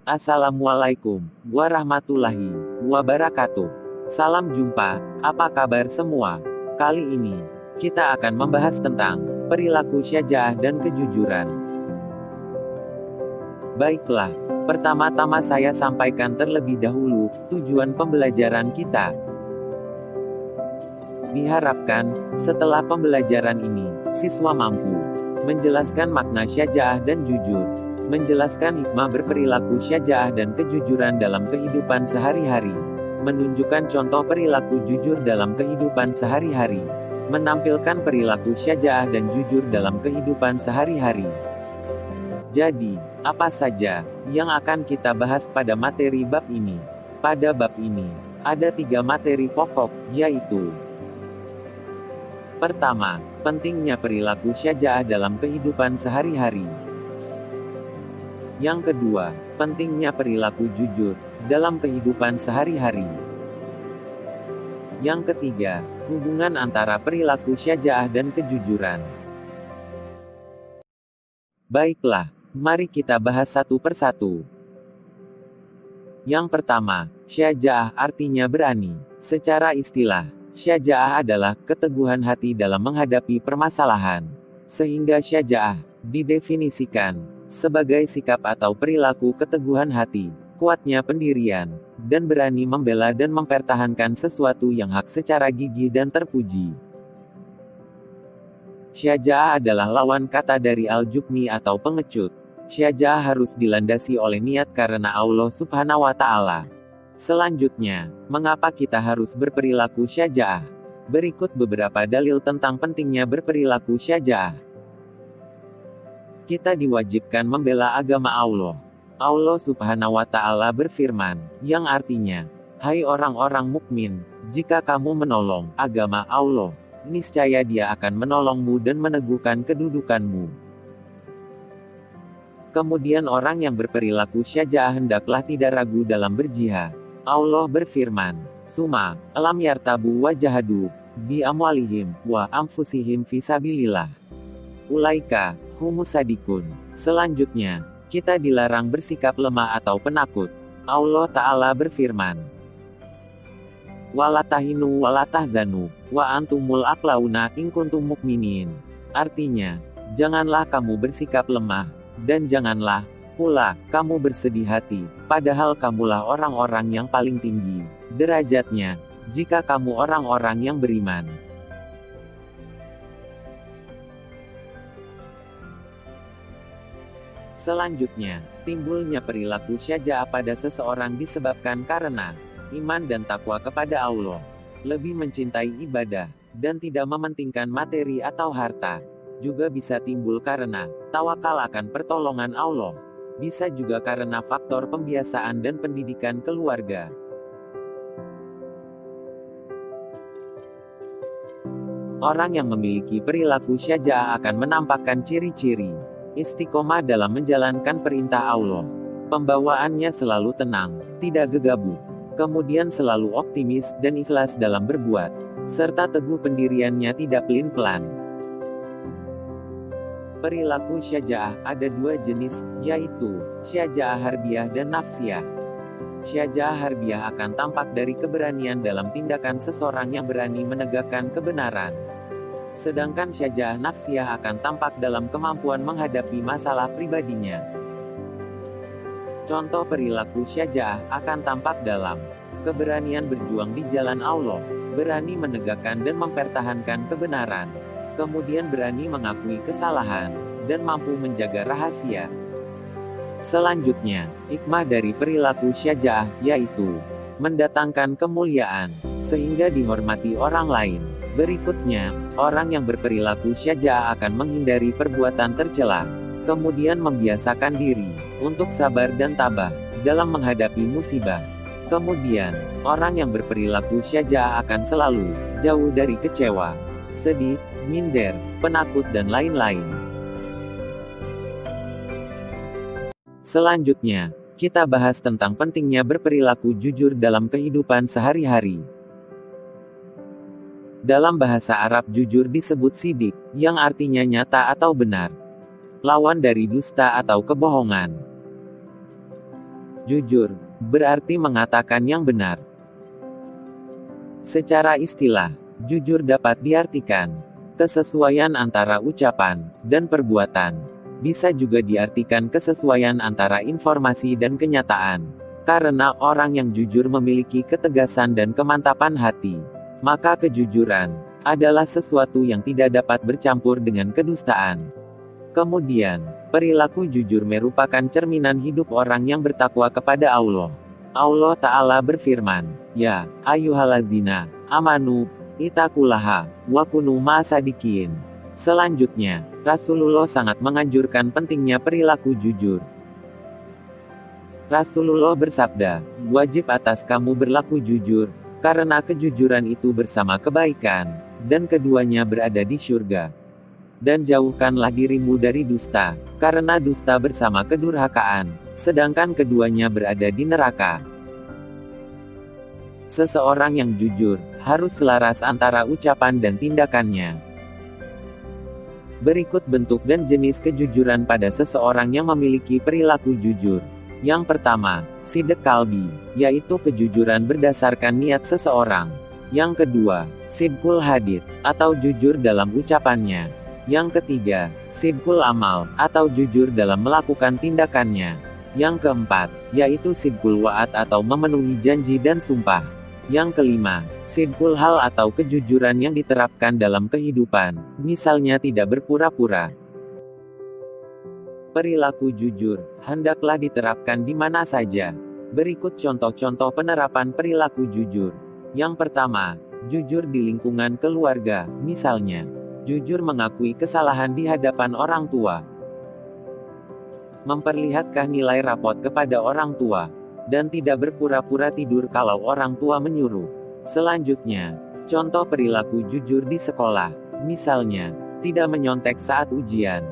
Assalamualaikum warahmatullahi wabarakatuh. Salam jumpa, apa kabar semua? Kali ini, kita akan membahas tentang perilaku syaja'ah dan kejujuran. Baiklah, pertama-tama saya sampaikan terlebih dahulu tujuan pembelajaran kita. Diharapkan, setelah pembelajaran ini, siswa mampu menjelaskan makna syaja'ah dan jujur, menjelaskan hikmah berperilaku syaja'ah dan kejujuran dalam kehidupan sehari-hari, menunjukkan contoh perilaku jujur dalam kehidupan sehari-hari, menampilkan perilaku syaja'ah dan jujur dalam kehidupan sehari-hari. Jadi, apa saja yang akan kita bahas pada materi bab ini? Pada bab ini, ada 3 materi pokok, yaitu: pertama, pentingnya perilaku syaja'ah dalam kehidupan sehari-hari. Yang kedua, pentingnya perilaku jujur dalam kehidupan sehari-hari. Yang ketiga, hubungan antara perilaku syaja'ah dan kejujuran. Baiklah, mari kita bahas satu persatu. Yang pertama, syaja'ah artinya berani. Secara istilah, syaja'ah adalah keteguhan hati dalam menghadapi permasalahan. Sehingga syaja'ah didefinisikan sebagai sikap atau perilaku keteguhan hati, kuatnya pendirian, dan berani membela dan mempertahankan sesuatu yang hak secara gigih dan terpuji. Syaja'ah adalah lawan kata dari al-jubni atau pengecut. Syaja'ah harus dilandasi oleh niat karena Allah Subhanahu wa Ta'ala. Selanjutnya, mengapa kita harus berperilaku syaja'ah? Berikut beberapa dalil tentang pentingnya berperilaku syaja'ah. Kita diwajibkan membela agama Allah. Allah Subhanahu wa Ta'ala berfirman, yang artinya, "Hai orang-orang mukmin, jika kamu menolong agama Allah, niscaya Dia akan menolongmu dan meneguhkan kedudukanmu." Kemudian orang yang berperilaku syaja'ah hendaklah tidak ragu dalam berjihad. Allah berfirman, "Suma, alam yartabu wa jahadu, bi amwalihim, wa anfusihim fisabilillah. Ulaika, humus sadikun." Selanjutnya, kita dilarang bersikap lemah atau penakut. Allah Ta'ala berfirman, "Walatahinu walatahzanu, wa antumul aklauna in kuntum mukminin." Artinya, janganlah kamu bersikap lemah, dan janganlah pula kamu bersedih hati, padahal kamulah orang-orang yang paling tinggi derajatnya, jika kamu orang-orang yang beriman. Selanjutnya, timbulnya perilaku syaja'ah pada seseorang disebabkan karena iman dan takwa kepada Allah, lebih mencintai ibadah, dan tidak mementingkan materi atau harta. Juga bisa timbul karena tawakal akan pertolongan Allah. Bisa juga karena faktor pembiasaan dan pendidikan keluarga. Orang yang memiliki perilaku syaja'ah akan menampakkan ciri-ciri istiqomah dalam menjalankan perintah Allah. Pembawaannya selalu tenang, tidak gegabah. Kemudian selalu optimis dan ikhlas dalam berbuat, serta teguh pendiriannya tidak pelin-pelan. Perilaku syaja'ah ada 2 jenis, yaitu syaja'ah harbiyah dan nafsiyah. Syaja'ah harbiyah akan tampak dari keberanian dalam tindakan seseorang yang berani menegakkan kebenaran. Sedangkan syaja'ah nafsiyah akan tampak dalam kemampuan menghadapi masalah pribadinya. Contoh perilaku syaja'ah akan tampak dalam keberanian berjuang di jalan Allah, berani menegakkan dan mempertahankan kebenaran, kemudian berani mengakui kesalahan, dan mampu menjaga rahasia. Selanjutnya, hikmah dari perilaku syaja'ah, yaitu mendatangkan kemuliaan, sehingga dihormati orang lain. Berikutnya, orang yang berperilaku syaja'ah akan menghindari perbuatan tercela, kemudian membiasakan diri untuk sabar dan tabah dalam menghadapi musibah. Kemudian, orang yang berperilaku syaja'ah akan selalu jauh dari kecewa, sedih, minder, penakut dan lain-lain. Selanjutnya, kita bahas tentang pentingnya berperilaku jujur dalam kehidupan sehari-hari. Dalam bahasa Arab jujur disebut sidik, yang artinya nyata atau benar. Lawan dari dusta atau kebohongan. Jujur berarti mengatakan yang benar. Secara istilah, jujur dapat diartikan kesesuaian antara ucapan dan perbuatan. Bisa juga diartikan kesesuaian antara informasi dan kenyataan. Karena orang yang jujur memiliki ketegasan dan kemantapan hati, maka kejujuran adalah sesuatu yang tidak dapat bercampur dengan kedustaan. Kemudian, perilaku jujur merupakan cerminan hidup orang yang bertakwa kepada Allah. Allah Ta'ala berfirman, "Ya, ayyuhallazina amanu, ittaqullaha, wa kunu ma'asadiqin." Selanjutnya, Rasulullah sangat menganjurkan pentingnya perilaku jujur. Rasulullah bersabda, "Wajib atas kamu berlaku jujur, karena kejujuran itu bersama kebaikan, dan keduanya berada di syurga. Dan jauhkanlah dirimu dari dusta, karena dusta bersama kedurhakaan, sedangkan keduanya berada di neraka." Seseorang yang jujur harus selaras antara ucapan dan tindakannya. Berikut bentuk dan jenis kejujuran pada seseorang yang memiliki perilaku jujur. Yang pertama, sidq qalbi, yaitu kejujuran berdasarkan niat seseorang. Yang kedua, sidqul hadith, atau jujur dalam ucapannya. Yang ketiga, sidqul amal, atau jujur dalam melakukan tindakannya. Yang keempat, yaitu sidqul wa'ad atau memenuhi janji dan sumpah. Yang kelima, sidqul hal atau kejujuran yang diterapkan dalam kehidupan, misalnya tidak berpura-pura. Perilaku jujur hendaklah diterapkan di mana saja. Berikut contoh-contoh penerapan perilaku jujur. Yang pertama, jujur di lingkungan keluarga, misalnya jujur mengakui kesalahan di hadapan orang tua. Memperlihatkan nilai rapot kepada orang tua. Dan tidak berpura-pura tidur kalau orang tua menyuruh. Selanjutnya, contoh perilaku jujur di sekolah. Misalnya, tidak menyontek saat ujian.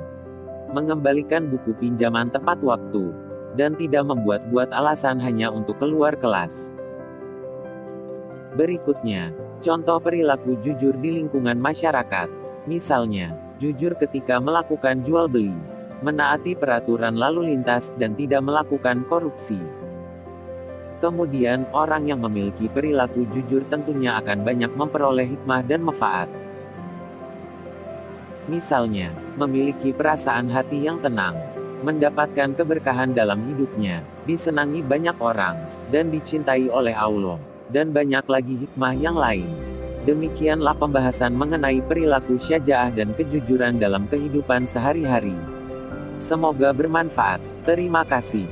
Mengembalikan buku pinjaman tepat waktu. Dan tidak membuat-buat alasan hanya untuk keluar kelas. Berikutnya, contoh perilaku jujur di lingkungan masyarakat. Misalnya, jujur ketika melakukan jual beli, menaati peraturan lalu lintas dan tidak melakukan korupsi. Kemudian, orang yang memiliki perilaku jujur tentunya akan banyak memperoleh hikmah dan manfaat. Misalnya, memiliki perasaan hati yang tenang, mendapatkan keberkahan dalam hidupnya, disenangi banyak orang, dan dicintai oleh Allah, dan banyak lagi hikmah yang lain. Demikianlah pembahasan mengenai perilaku syaja'ah dan kejujuran dalam kehidupan sehari-hari. Semoga bermanfaat. Terima kasih.